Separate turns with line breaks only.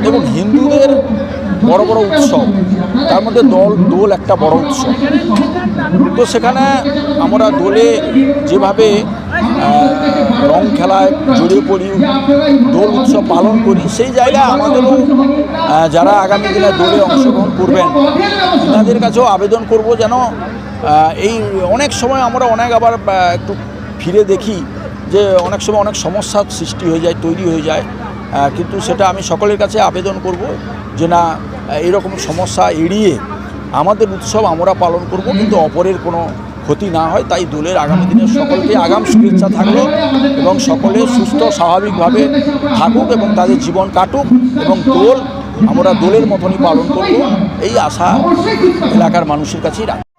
দেখুন, হিন্দুদের বড় বড় উৎসব, তার মধ্যে দোল একটা বড় উৎসব। তো সেখানে আমরা দোলে যেভাবে রং খেলায় জড়িয়ে পড়ি, দোল উৎসব পালন করি, সেই জায়গায় আমাদেরও যারা আগামী দিনে দোলে অংশগ্রহণ করবেন তাদের কাছেও আবেদন করব যেন এই অনেক সময় আমরা আবার একটু ফিরে দেখি যে অনেক সময় অনেক সমস্যার সৃষ্টি হয়ে যায়, তৈরি হয়ে যায়, কিন্তু সেটা আমি সকলের কাছে আবেদন করব যে না, এরকম সমস্যা এড়িয়ে আমাদের উৎসব আমরা পালন করব, কিন্তু অপরের কোনো ক্ষতি না হয়। তাই দোলের আগামী দিনের সকলকে আগাম শুভেচ্ছা থাকলো এবং সকলে সুস্থ স্বাভাবিকভাবে থাকুক এবং তাদের জীবন কাটুক, এবং আমরা দোলের মতনই পালন করব, এই আশা এলাকার মানুষের কাছেই রাখি।